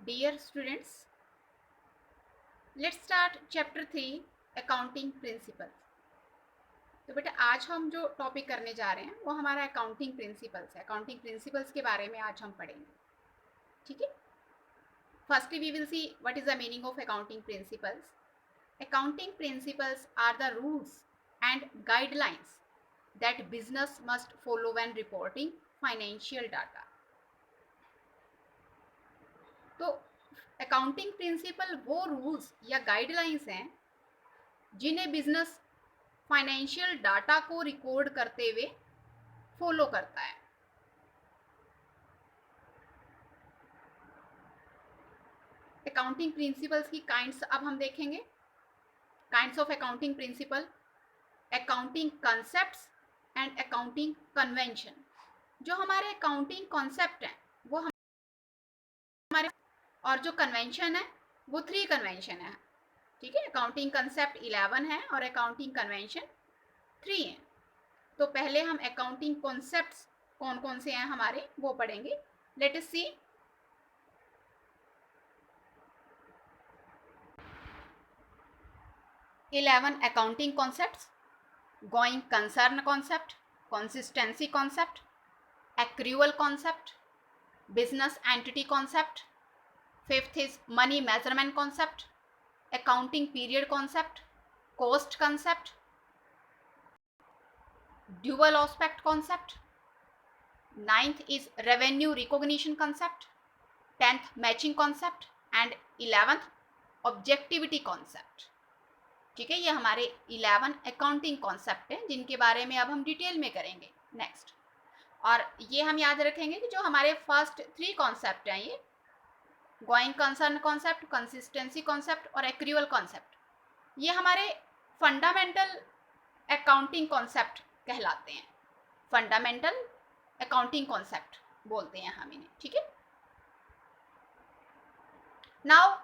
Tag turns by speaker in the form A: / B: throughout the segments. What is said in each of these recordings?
A: Dear students, let's start chapter 3 accounting principles. तो बेटा आज हम जो टॉपिक करने जा रहे हैं वो हमारा अकाउंटिंग प्रिंसिपल्स है। अकाउंटिंग प्रिंसिपल्स के बारे में आज हम पढ़ेंगे, ठीक है। Firstly we will see what is the meaning of accounting principles. Accounting principles are the rules and guidelines that business must follow when reporting financial data। तो अकाउंटिंग प्रिंसिपल वो रूल्स या गाइडलाइंस हैं जिन्हें बिजनेस फाइनेंशियल डाटा को record करते हुए follow करता है। अकाउंटिंग प्रिंसिपल्स की काइंड्स अब हम देखेंगे। Kinds of accounting principle, accounting concepts and accounting convention. जो हमारे अकाउंटिंग कॉन्सेप्ट हैं वो हमारे, और जो कन्वेंशन है वो 3 कन्वेंशन है, ठीक है। अकाउंटिंग कंसेप्ट 11 है और अकाउंटिंग कन्वेंशन 3 है। तो पहले हम अकाउंटिंग कॉन्सेप्ट्स कौन कौन से हैं हमारे वो पढ़ेंगे। Let us see. Accounting concepts: going concern concept, consistency concept, accrual concept, business entity concept. Fifth is money measurement concept, accounting period concept, cost concept, dual aspect concept. Ninth is revenue recognition concept, 10th matching concept and 11th objectivity concept, ठीक है। ये हमारे 11 accounting concept हैं जिनके बारे में अब हम डिटेल में करेंगे नेक्स्ट। और ये हम याद रखेंगे कि जो हमारे फर्स्ट 3 कॉन्सेप्ट हैं, ये going concern concept, consistency concept और एक्रूअल कॉन्सेप्ट, ये हमारे फंडामेंटल अकाउंटिंग कॉन्सेप्ट कहलाते हैं। फंडामेंटल अकाउंटिंग कॉन्सेप्ट बोलते हैं हम इन्हें, ठीक है। Now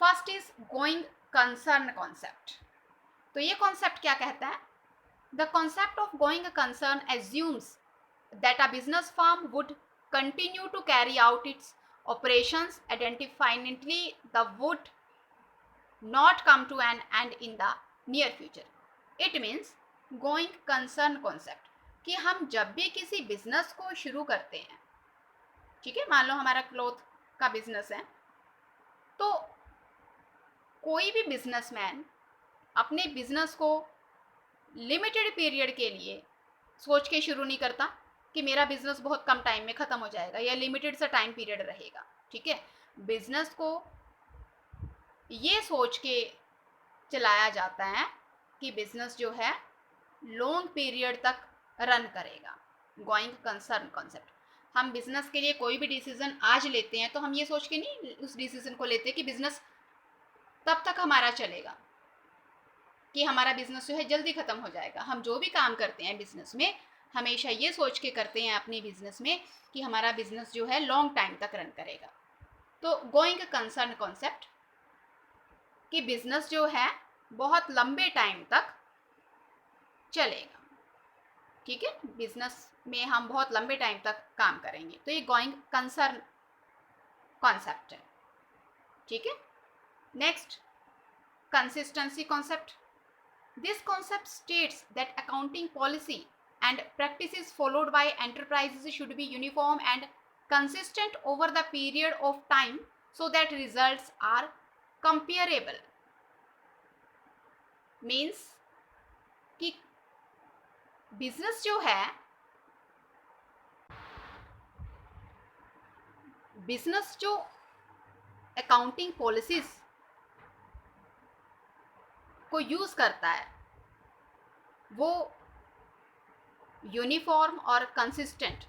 A: first is going concern concept. तो ये कॉन्सेप्ट क्या कहता है? The concept of going concern assumes that a business firm would continue to carry out its operations indefinitely, the would not come to an end in the near future. It means going concern concept कि हम जब भी किसी business को शुरू करते हैं, ठीक है, मान लो हमारा क्लॉथ का बिजनेस है, तो कोई भी बिजनेसमैन अपने बिजनेस को लिमिटेड पीरियड के लिए सोच के शुरू नहीं करता कि मेरा बिजनेस बहुत कम टाइम में ख़त्म हो जाएगा या लिमिटेड सा टाइम पीरियड रहेगा, ठीक है। बिजनेस को ये सोच के चलाया जाता है कि बिजनेस जो है लॉन्ग पीरियड तक रन करेगा। गोइंग कंसर्न कॉन्सेप्ट, हम बिजनेस के लिए कोई भी डिसीजन आज लेते हैं तो हम ये सोच के नहीं उस डिसीजन को लेते कि बिजनेस तब तक हमारा चलेगा, कि हमारा बिजनेस जो है जल्दी ख़त्म हो जाएगा। हम जो भी काम करते हैं बिजनेस में हमेशा ये सोच के करते हैं अपने बिजनेस में कि हमारा बिजनेस जो है लॉन्ग टाइम तक रन करेगा। तो गोइंग कंसर्न कॉन्सेप्ट कि बिजनेस जो है बहुत लंबे टाइम तक चलेगा, ठीक है। बिजनेस में हम बहुत लंबे टाइम तक काम करेंगे, तो ये गोइंग कंसर्न कॉन्सेप्ट है, ठीक है। Next, consistency concept. This concept states that accounting policy and practices followed by enterprises should be uniform and consistent over the period of time so that results are comparable. Means कि business जो है, business जो accounting policies को use करता है वो uniform और consistent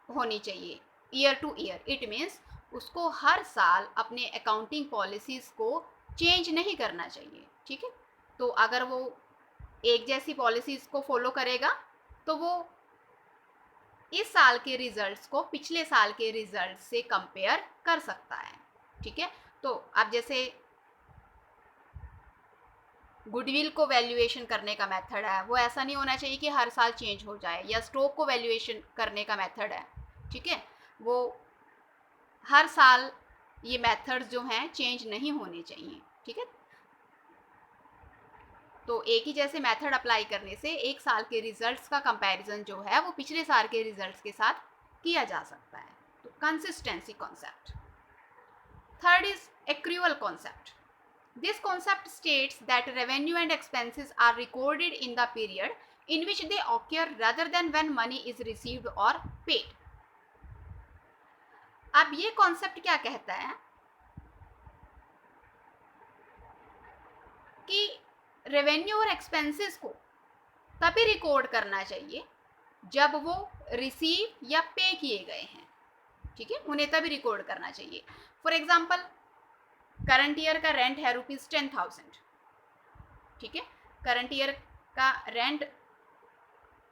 A: होनी चाहिए year two year. It means उसको हर साल अपने अकाउंटिंग पॉलिसीज़ को चेंज नहीं करना चाहिए, ठीक है। तो अगर वो एक जैसी पॉलिसीज़ को फॉलो करेगा तो वो इस साल के रिजल्ट्स को पिछले साल के रिजल्ट से कंपेयर कर सकता है, ठीक है। तो अब जैसे गुडविल को वैल्यूएशन करने का मेथड है, वो ऐसा नहीं होना चाहिए कि हर साल चेंज हो जाए, या स्टॉक को वैल्यूएशन करने का मेथड है, ठीक है, वो हर साल ये मेथड्स जो हैं चेंज नहीं होने चाहिए, ठीक है। तो एक ही जैसे मेथड अप्लाई करने से एक साल के रिजल्ट्स का कंपैरिजन जो है वो पिछले साल के रिजल्ट्स के साथ किया जा सकता है। तो consistency concept. Third is accrual concept. This concept states that revenue and expenses are recorded in the period in which they occur rather than when money is received or paid. अब ये concept क्या कहता है कि revenue और expenses को तभी record करना चाहिए जब वो रिसीव या पे किए गए हैं, ठीक है, उन्हें तभी रिकॉर्ड करना चाहिए। फॉर एग्जाम्पल करंट ईयर का रेंट है ₹10,000, ठीक है, करंट ईयर का रेंट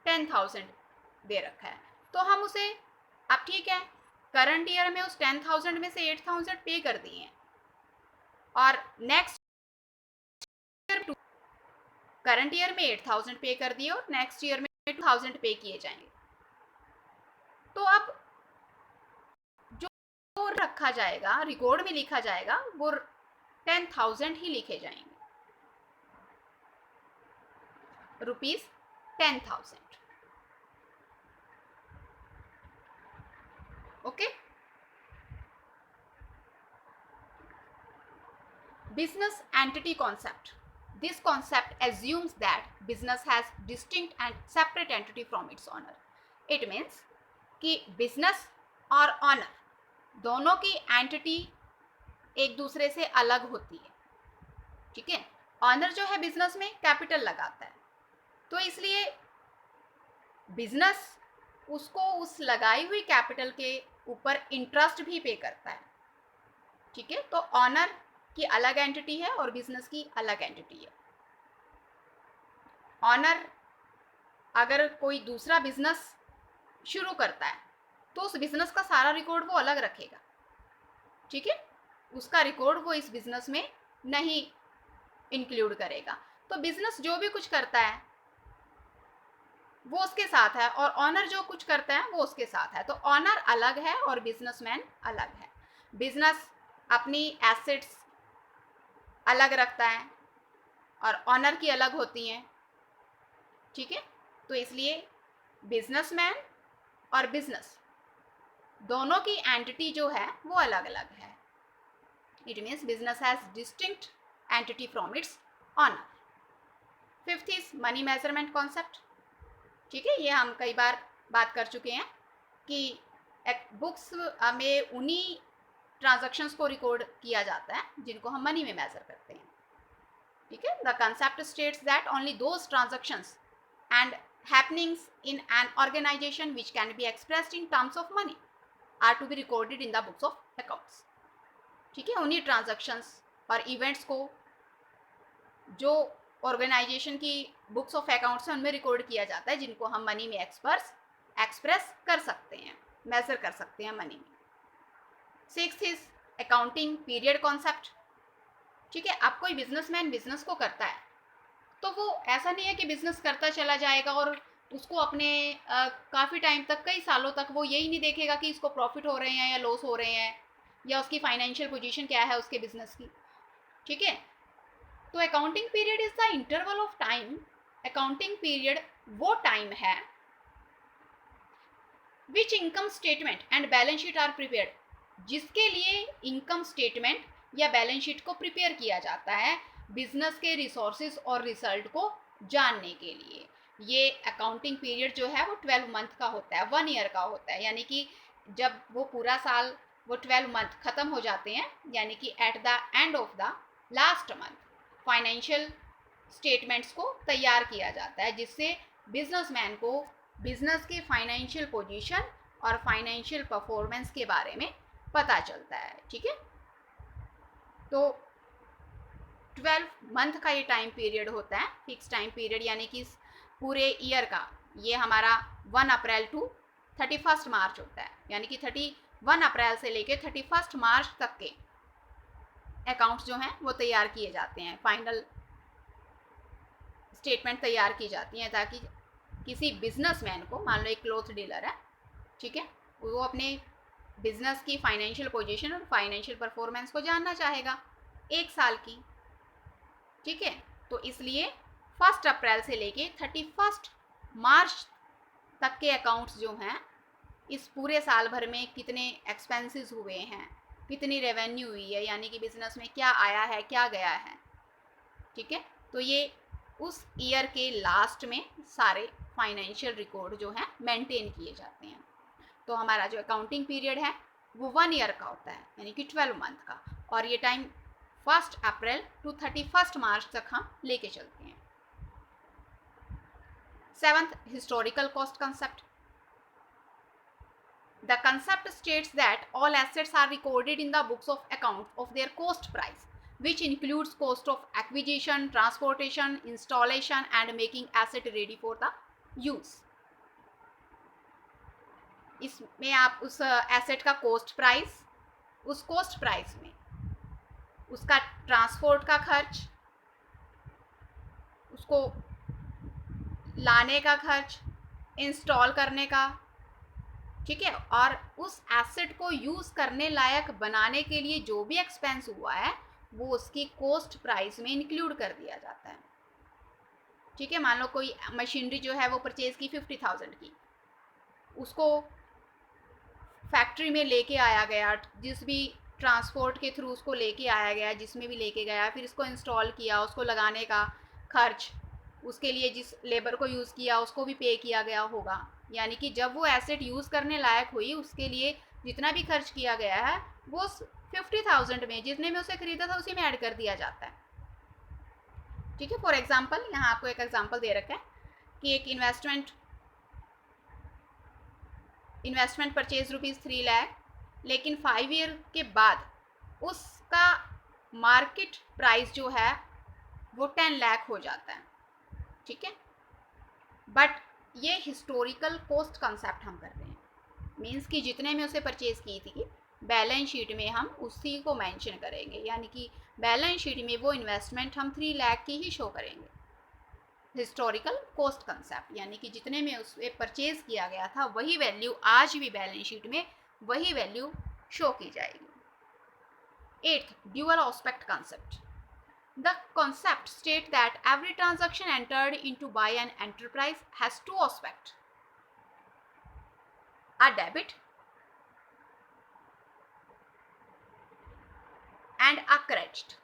A: 10,000 दे रखा है, तो हम उसे, अब ठीक है, करंट ईयर में उस 10,000 में से 8,000 पे कर दिए और नेक्स्ट करंट ईयर में 8,000 पे कर दिए और नेक्स्ट ईयर में 2,000 पे किए जाएंगे। तो अब जो रखा जाएगा, रिकॉर्ड में लिखा जाएगा, वो 10,000 ही लिखे जाएंगे, ₹10,000। Okay. Business entity concept. This concept assumes that business has distinct and separate entity from its owner. It means कि business और owner दोनों की entity एक दूसरे से अलग होती है, ठीक है। ऑनर जो है बिजनेस में कैपिटल लगाता है, तो इसलिए बिजनेस उसको उस लगाई हुई कैपिटल के ऊपर इंटरेस्ट भी पे करता है, ठीक है। तो ऑनर की अलग एंटिटी है और बिजनेस की अलग एंटिटी है। ऑनर अगर कोई दूसरा बिजनेस शुरू करता है तो उस बिजनेस का सारा रिकॉर्ड वो अलग रखेगा, ठीक है, उसका रिकॉर्ड वो इस बिजनेस में नहीं इंक्लूड करेगा। तो बिजनेस जो भी कुछ करता है वो उसके साथ है और ऑनर जो कुछ करता है वो उसके साथ है। तो ऑनर अलग है और बिजनेसमैन अलग है। बिजनेस अपनी एसेट्स अलग रखता है और ऑनर की अलग होती हैं, ठीक है। तो इसलिए बिजनेसमैन और बिजनेस दोनों की एंटिटी जो है वो अलग अलग है। It means business has distinct entity from its owner. Fifth is money measurement concept, ठीक है। ये हम कई बार बात कर चुके हैं कि बुक्स में उन्हीं ट्रांजैक्शंस को रिकॉर्ड किया जाता है जिनको हम मनी में मेजर करते हैं, ठीक है। The concept states that only those transactions and happenings in an organisation which can be expressed in terms of money are to be recorded in the books of accounts, ठीक है। उन्हीं transactions और events को जो organisation की books of accounts हैं उनमें record किया जाता है जिनको हम मनी में एक्सप्रेस कर सकते हैं, मेजर कर सकते हैं मनी में। Sixth is accounting period concept, ठीक है। अब कोई बिजनेसमैन बिजनेस को करता है तो वो ऐसा नहीं है कि बिजनेस करता चला जाएगा और उसको अपने काफ़ी टाइम तक, कई सालों तक वो यही नहीं देखेगा कि इसको प्रॉफिट हो रहे हैं या लॉस हो रहे हैं या उसकी फाइनेंशियल पोजीशन क्या है उसके बिजनेस की, ठीक है। तो accounting period is the interval of time. Accounting period वो टाइम है which income statement and balance sheet are prepared, जिसके लिए इनकम स्टेटमेंट या बैलेंस शीट को प्रिपेयर किया जाता है बिजनेस के रिसोर्सेज और रिजल्ट को जानने के लिए। ये अकाउंटिंग पीरियड जो है वो 12 मंथ का होता है, 1 ईयर का होता है, यानी कि जब वो पूरा साल, वो 12 मंथ ख़त्म हो जाते हैं, यानी कि at the end of the last month financial statements को तैयार किया जाता है, जिससे बिजनेसमैन को बिजनेस की फाइनेंशियल पोजीशन और फाइनेंशियल परफॉर्मेंस के बारे में पता चलता है, ठीक है। तो 12 मंथ का ये टाइम पीरियड होता है, फिक्स टाइम पीरियड, यानी कि पूरे ईयर का ये हमारा 1 अप्रैल टू 31 मार्च होता है, यानी कि 31 अप्रैल से लेके 31 मार्च तक के अकाउंट्स जो हैं वो तैयार किए जाते हैं, फाइनल स्टेटमेंट तैयार की जाती हैं, ताकि किसी बिजनेसमैन को, मान लो एक क्लॉथ डीलर है, ठीक है, वो अपने बिजनेस की फाइनेंशियल पोजीशन और फाइनेंशियल परफॉर्मेंस को जानना चाहेगा 1 साल की, ठीक है। तो इसलिए 1 अप्रैल से लेके 31 मार्च तक के अकाउंट्स जो हैं, इस पूरे साल भर में कितने एक्सपेंसेस हुए हैं, कितनी रेवेन्यू हुई है, यानी कि बिजनेस में क्या आया है क्या गया है, ठीक है। तो ये उस ईयर के लास्ट में सारे फाइनेंशियल रिकॉर्ड जो हैं मेंटेन किए जाते हैं। तो हमारा जो अकाउंटिंग पीरियड है वो 1 ईयर का होता है, यानी कि 12 मंथ का, और ये टाइम 1 अप्रैल टू 31 मार्च तक हम लेके चलते हैं। 7th, historical cost concept. The concept states that all assets are recorded in the books of accounts of their cost price, which includes cost of acquisition, transportation, installation and making asset ready for the use. इसमें आप उस asset का cost price, उस cost price में उसका transport का खर्च, उसको लाने का खर्च, इंस्टॉल करने का, ठीक है, और उस एसेट को यूज़ करने लायक बनाने के लिए जो भी एक्सपेंस हुआ है वो उसकी कॉस्ट प्राइस में इंक्लूड कर दिया जाता है, ठीक है। मान लो कोई मशीनरी जो है वो परचेज की 50,000 की, उसको फैक्ट्री में लेके आया गया, जिस भी ट्रांसपोर्ट के थ्रू उसको लेके आया गया, जिसमें भी लेके गया, फिर इसको इंस्टॉल किया, उसको लगाने का खर्च, उसके लिए जिस लेबर को यूज़ किया उसको भी पे किया गया होगा, यानी कि जब वो एसेट यूज़ करने लायक हुई उसके लिए जितना भी खर्च किया गया है वो 50,000 में, जितने में उसे खरीदा था उसी में ऐड कर दिया जाता है, ठीक है। फॉर एग्जाम्पल यहाँ आपको एक एग्जाम्पल दे रखा है कि एक इन्वेस्टमेंट परचेज ₹3 लाख, लेकिन 5 ईयर के बाद उसका मार्केट प्राइस जो है वो 10 लाख हो जाता है, ठीक है। बट ये हिस्टोरिकल कॉस्ट कंसेप्ट हम कर रहे हैं, मीन्स कि जितने में उसे परचेज की थी बैलेंस शीट में हम उसी को मेंशन करेंगे, यानी कि बैलेंस शीट में वो इन्वेस्टमेंट हम 3 लाख की ही शो करेंगे। हिस्टोरिकल कॉस्ट कंसेप्ट, यानी कि जितने में उसे परचेज किया गया था वही वैल्यू आज भी बैलेंस शीट में वही वैल्यू शो की जाएगी। 8th, dual aspect concept. The concept states that every transaction entered into by an enterprise has two aspects: a debit and a credit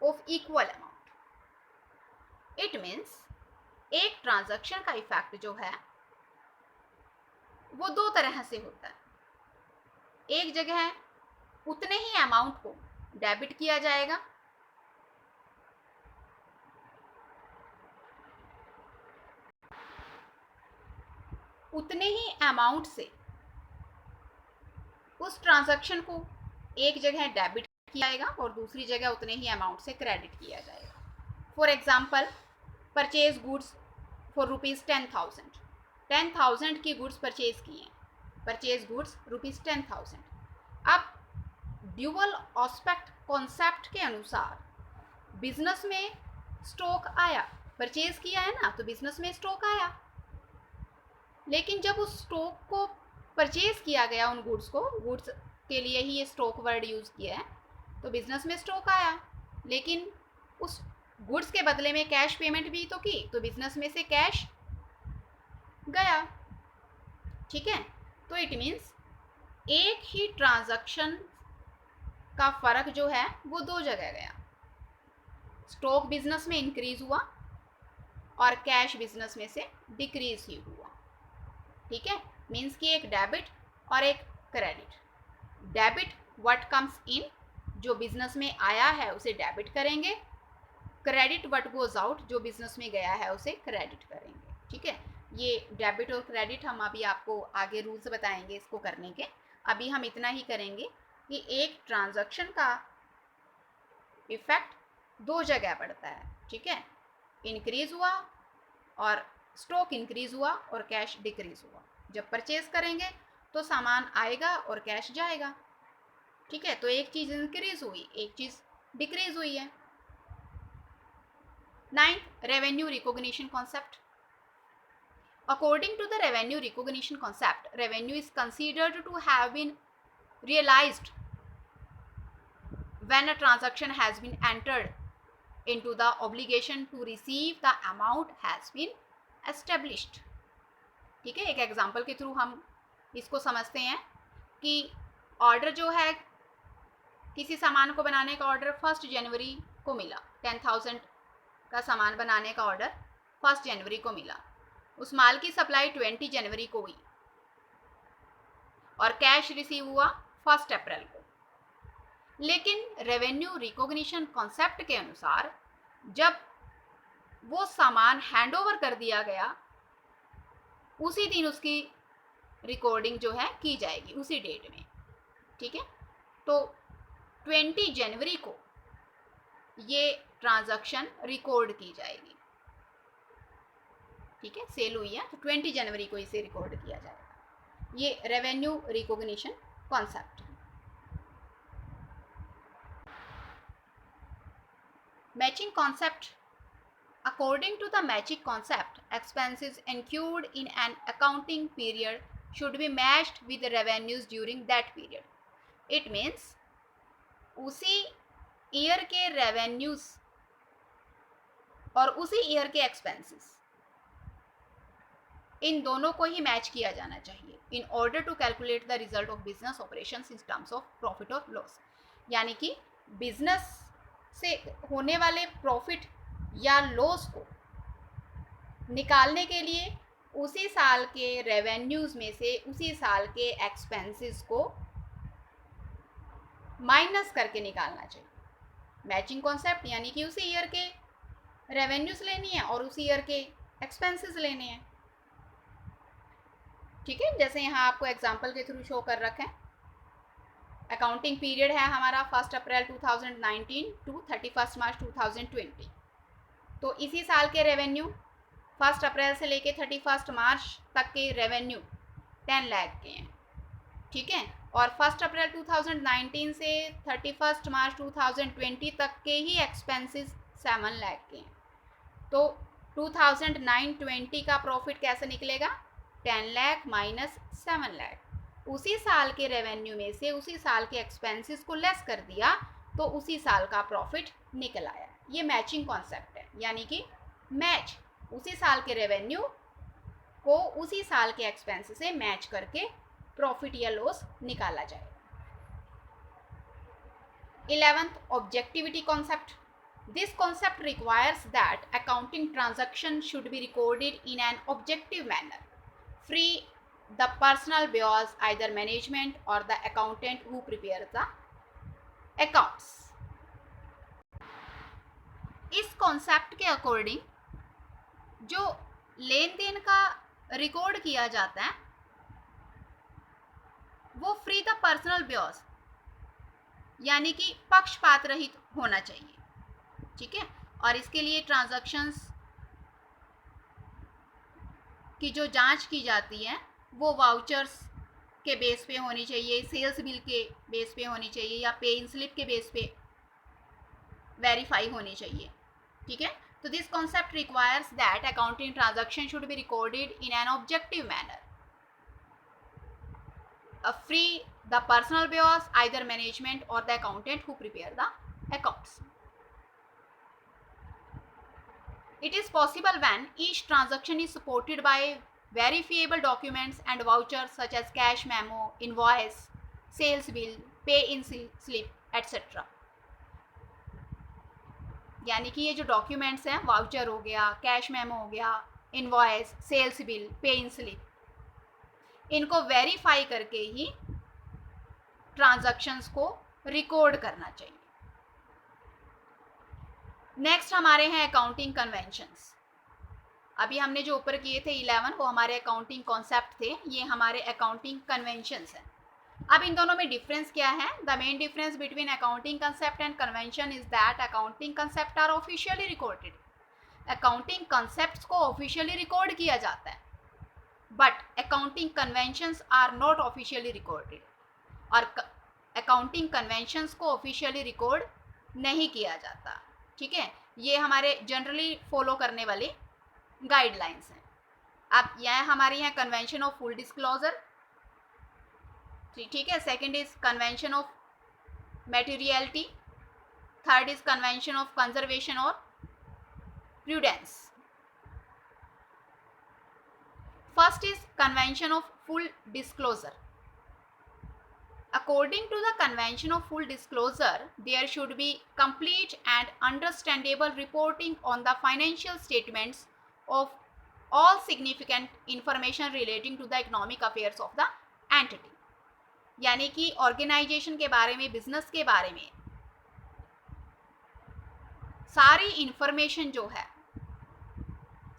A: of equal amount. It means एक transaction का effect जो है वो दो तरह से होता है। एक जगह उतने ही अमाउंट को डेबिट किया जाएगा, उतने ही अमाउंट से उस ट्रांजैक्शन को एक जगह डेबिट किया जाएगा और दूसरी जगह उतने ही अमाउंट से क्रेडिट किया जाएगा। For example, purchase goods for ₹10,000, 10,000 की गुड्स परचेज किए हैं, परचेज गुड्स ₹10,000। अब ड्यूअल ऑस्पेक्ट कॉन्सेप्ट के अनुसार बिजनेस में स्टॉक आया, परचेज किया है ना, तो बिजनेस में स्टॉक आया, लेकिन जब उस स्टॉक को परचेज किया गया, उन गुड्स को, गुड्स के लिए ही ये स्टॉक वर्ड यूज़ किया है, तो बिजनेस में स्टॉक आया, लेकिन उस गुड्स के बदले में कैश पेमेंट भी तो की, तो बिजनेस में से कैश गया, ठीक है। तो इट मीन्स एक ही ट्रांजैक्शन का फर्क जो है वो दो जगह गया, स्टॉक बिजनेस में इंक्रीज हुआ और कैश बिजनेस में से डिक्रीज ही हुआ, ठीक है। मीन्स कि एक डेबिट और एक credit. Debit what comes in, जो बिजनेस में आया है उसे डेबिट करेंगे, क्रेडिट व्हाट गोज आउट, जो बिजनेस में गया है उसे क्रेडिट करेंगे, ठीक है। ये डेबिट और क्रेडिट हम अभी आपको आगे रूल्स बताएंगे इसको करने के, अभी हम इतना ही करेंगे कि एक ट्रांजैक्शन का इफेक्ट दो जगह पड़ता है, ठीक है। इंक्रीज हुआ और स्टॉक इंक्रीज हुआ और कैश डिक्रीज हुआ। जब परचेज करेंगे तो सामान आएगा और कैश जाएगा, ठीक है। तो एक चीज़ इंक्रीज हुई, एक चीज़ डिक्रीज हुई है। 9th, revenue recognition concept. According to the revenue recognition concept, revenue is considered to have been realized when a transaction has been entered into the obligation to receive the amount has been established. ठीक है, एक example के through हम इसको समझते हैं कि order जो है, किसी सामान को बनाने का ऑर्डर 1 जनवरी को मिला, 10,000 का सामान बनाने का ऑर्डर 1 जनवरी को मिला, उस माल की सप्लाई 20 जनवरी को हुई और कैश रिसीव हुआ 1 अप्रैल को। लेकिन रेवेन्यू रिकॉग्निशन कॉन्सेप्ट के अनुसार जब वो सामान हैंडओवर कर दिया गया, उसी दिन उसकी रिकॉर्डिंग जो है की जाएगी, उसी डेट में। ठीक है, तो 20 जनवरी को ये ट्रांजैक्शन रिकॉर्ड की जाएगी। ठीक है, सेल हुई है तो 20 जनवरी को इसे रिकॉर्ड किया जाएगा। ये रेवेन्यू रिकॉग्निशन कॉन्सेप्ट है। Matching concept. According to the matching concept, expenses incurred in an accounting period should be matched with the revenues during that period. It means उसी ईयर के रेवेन्यूज और उसी ईयर के expenses, इन दोनों को ही match किया जाना चाहिए in order to calculate the result of business operations in terms of profit और लॉस। यानी कि बिजनेस से होने वाले प्रॉफिट या लॉस को निकालने के लिए उसी साल के रेवेन्यूज में से उसी साल के एक्सपेंसेस को माइनस करके निकालना चाहिए। मैचिंग कॉन्सेप्ट यानी कि उसी ईयर के रेवेन्यूज लेनी है और उसी ईयर के एक्सपेंसेस लेने हैं। ठीक है, जैसे यहाँ आपको एग्जांपल के थ्रू शो कर रखे हैं। अकाउंटिंग पीरियड है हमारा 1 अप्रैल 2019 टू 31 मार्च 2020। तो इसी साल के रेवेन्यू 1 अप्रैल से लेके 31 मार्च तक के रेवेन्यू 10 लाख के हैं। ठीक है, और 1 अप्रैल 2019 से 31 मार्च 2020 तक के ही एक्सपेंसेस 7 लाख के हैं। तो 2009-20 का प्रॉफिट कैसे निकलेगा? 10 लाख माइनस 7 लाख। उसी साल के रेवेन्यू में से उसी साल के एक्सपेंसेस को लेस कर दिया तो उसी साल का प्रॉफिट निकल आया। ये मैचिंग कॉन्सेप्ट है, यानी कि मैच, उसी साल के रेवेन्यू को उसी साल के एक्सपेंसेस से मैच करके प्रॉफिट या लॉस निकाला जाएगा। 11th, objectivity concept. This concept requires that accounting transactions should be recorded in an objective manner, free the personal bias, either management or the accountant who prepares the accounts. इस concept के according जो लेन then का record किया जाता है वो free the personal bears, यानी कि पक्षपात रहित होना चाहिए। ठीक है, और इसके लिए ट्रांजैक्शंस की जो जांच की जाती है वो वाउचर्स के बेस पे होनी चाहिए, सेल्स बिल के बेस पे होनी चाहिए या पे इन स्लिप के बेस पे वेरीफाई होनी चाहिए। ठीक है, तो this concept requires that accounting transaction should be recorded in an objective manner, free the personal bias, either management or the accountant who prepare the accounts. It is possible when each transaction is supported by verifiable documents and vouchers such as cash memo, invoice, sales bill, pay in slip, etc. यानी कि ये जो documents हैं, voucher हो गया, cash memo हो गया, invoice, sales bill, पे इन स्लिप, इनको वेरीफाई करके ही ट्रांजैक्शंस को रिकॉर्ड करना चाहिए। नेक्स्ट हमारे हैं अकाउंटिंग कन्वेंशंस। अभी हमने जो ऊपर किए थे 11 वो हमारे अकाउंटिंग कॉन्सेप्ट थे, ये हमारे अकाउंटिंग कन्वेंशंस हैं। अब इन दोनों में डिफरेंस क्या है? The main difference between accounting concept and convention is that accounting concept are officially recorded. Accounting concepts को ऑफिशियली रिकॉर्ड किया जाता है, but accounting conventions are not officially recorded, और अकाउंटिंग कन्वेंशंस को ऑफिशियली रिकॉर्ड नहीं किया जाता। ठीक है, ये हमारे जनरली फॉलो करने वाले गाइडलाइंस हैं। अब यह हमारे यहाँ कन्वेंशन ऑफ फुल डिस्क्लोजर ठीक है। Second is convention of materiality, third is convention of conservation और prudence. First is convention of full disclosure. According to the convention of full disclosure, there should be complete and understandable reporting on the financial statements of all significant information relating to the economic affairs of the entity. यानी कि organisation के बारे में, business के बारे में सारी information जो है,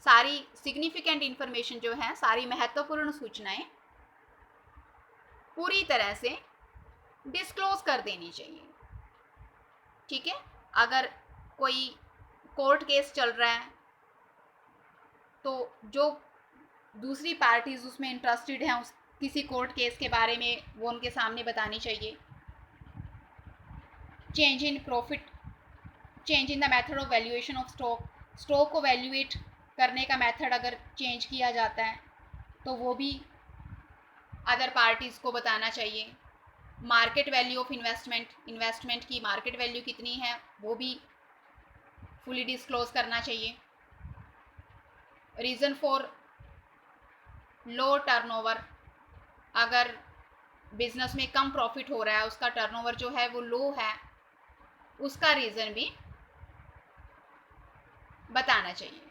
A: सारी सिग्निफिकेंट इंफॉर्मेशन जो है, सारी महत्वपूर्ण सूचनाएं पूरी तरह से डिस्क्लोज कर देनी चाहिए। ठीक है। अगर कोई कोर्ट केस चल रहा है तो जो दूसरी पार्टीज उसमें इंटरेस्टेड हैं उस किसी कोर्ट केस के बारे में वो उनके सामने बतानी चाहिए। Change in profit, change in the method of valuation of stock, stock को वैल्यूएट करने का मेथड अगर चेंज किया जाता है तो वो भी अदर पार्टीज़ को बताना चाहिए। Market value of investment, investment की मार्केट वैल्यू कितनी है वो भी फुली डिस्क्लोज करना चाहिए। रीज़न फॉर लो टर्नओवर, अगर बिजनेस में कम प्रॉफिट हो रहा है, उसका टर्नओवर जो है वो लो है, उसका रीज़न भी बताना चाहिए।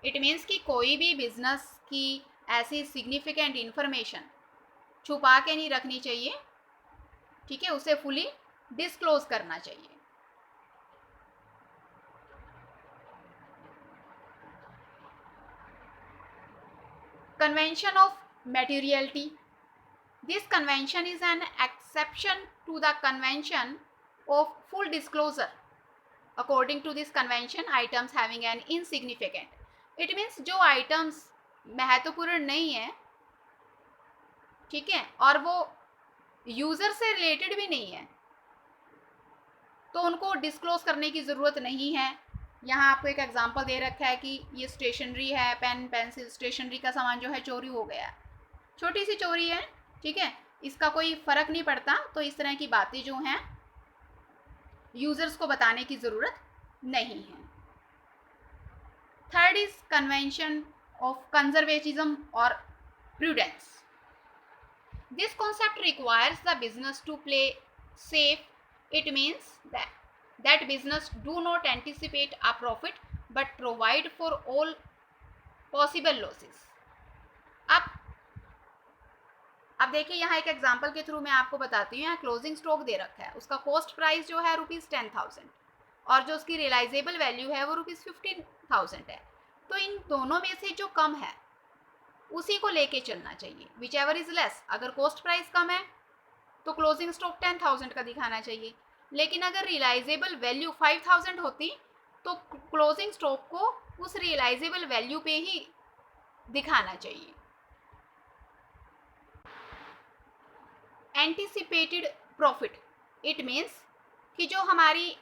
A: इट मीन्स कि कोई भी बिजनेस की ऐसी सिग्निफिकेंट इंफॉर्मेशन छुपा के नहीं रखनी चाहिए। ठीक है, उसे फुली डिस्क्लोज करना चाहिए। Convention of materiality, this convention is an exception to the convention of full disclosure. According to this convention items having an insignificant, it means जो आइटम्स महत्वपूर्ण नहीं है, ठीक है, और वो यूज़र से रिलेटेड भी नहीं है, तो उनको डिस्क्लोज करने की ज़रूरत नहीं है। यहाँ आपको एक एग्जांपल दे रखा है कि ये स्टेशनरी है, पेन पेंसिल स्टेशनरी का सामान जो है चोरी हो गया, छोटी सी चोरी है, ठीक है, इसका कोई फ़र्क नहीं पड़ता। तो इस तरह की बातें जो हैं यूज़र्स को बताने की ज़रूरत नहीं है। Third is convention of conservatism और prudence. This concept requires the business to play safe. It means that business do not anticipate a profit but provide for all possible losses. अब देखिए, यहाँ एक एग्जांपल के थ्रू मैं आपको बताती हूँ। यहाँ क्लोजिंग स्टॉक दे रखा है, उसका कॉस्ट प्राइस जो है ₹10,000 और जो उसकी रियलाइजेबल वैल्यू है वो ₹15,000 है। तो इन दोनों में से जो कम है उसी को लेके चलना चाहिए, विच एवर इज लेस। अगर कॉस्ट प्राइस कम है तो क्लोजिंग स्टॉक 10,000 का दिखाना चाहिए, लेकिन अगर रियलाइजेबल वैल्यू 5,000 होती तो क्लोजिंग स्टॉक को उस रियलाइजेबल वैल्यू पे ही दिखाना चाहिए। एंटिसिपेटेड प्रॉफिट, इट मीन्स कि जो हमारी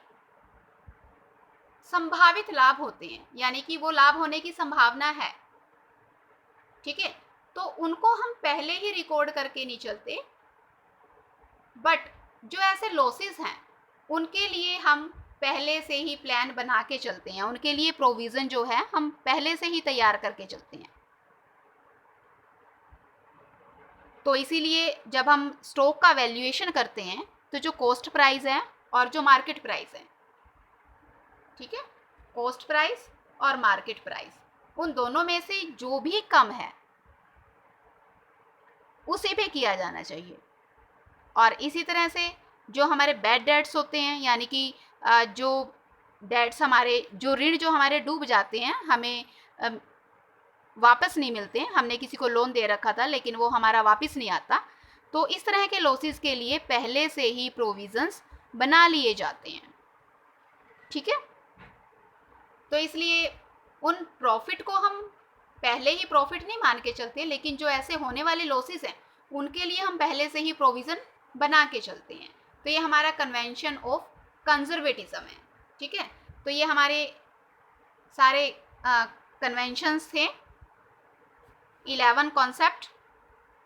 A: संभावित लाभ होते हैं, यानी कि वो लाभ होने की संभावना है, ठीक है, तो उनको हम पहले ही रिकॉर्ड करके नहीं चलते, बट जो ऐसे लॉसेस हैं उनके लिए हम पहले से ही प्लान बना के चलते हैं, उनके लिए प्रोविज़न जो है हम पहले से ही तैयार करके चलते हैं। तो इसीलिए जब हम स्टॉक का वैल्यूएशन करते हैं तो जो कॉस्ट प्राइस है और जो मार्केट प्राइस है, ठीक है, कॉस्ट प्राइस और मार्केट प्राइस, उन दोनों में से जो भी कम है उसी पे किया जाना चाहिए। और इसी तरह से जो हमारे बैड डेट्स होते हैं, यानी कि जो डेट्स हमारे, जो ऋण जो हमारे डूब जाते हैं, हमें वापस नहीं मिलते हैं, हमने किसी को लोन दे रखा था लेकिन वो हमारा वापस नहीं आता, तो इस तरह के लॉसेस के लिए पहले से ही प्रोविजंस बना लिए जाते हैं। ठीक है, तो इसलिए उन प्रॉफिट को हम पहले ही प्रॉफिट नहीं मान के चलते, लेकिन जो ऐसे होने वाले लॉसेस हैं उनके लिए हम पहले से ही प्रोविज़न बना के चलते हैं। तो ये हमारा कन्वेंशन ऑफ कंजर्वेटिज्म है। ठीक है, तो ये हमारे सारे कन्वेंशंस थे, 11 कॉन्सेप्ट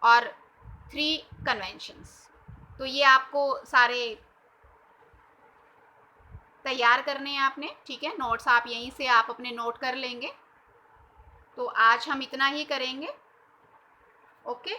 A: और 3 कन्वेंशंस। तो ये आपको सारे तैयार करने हैं आपने, ठीक है। नोट्स आप यहीं से आप अपने नोट कर लेंगे। तो आज हम इतना ही करेंगे, ओके।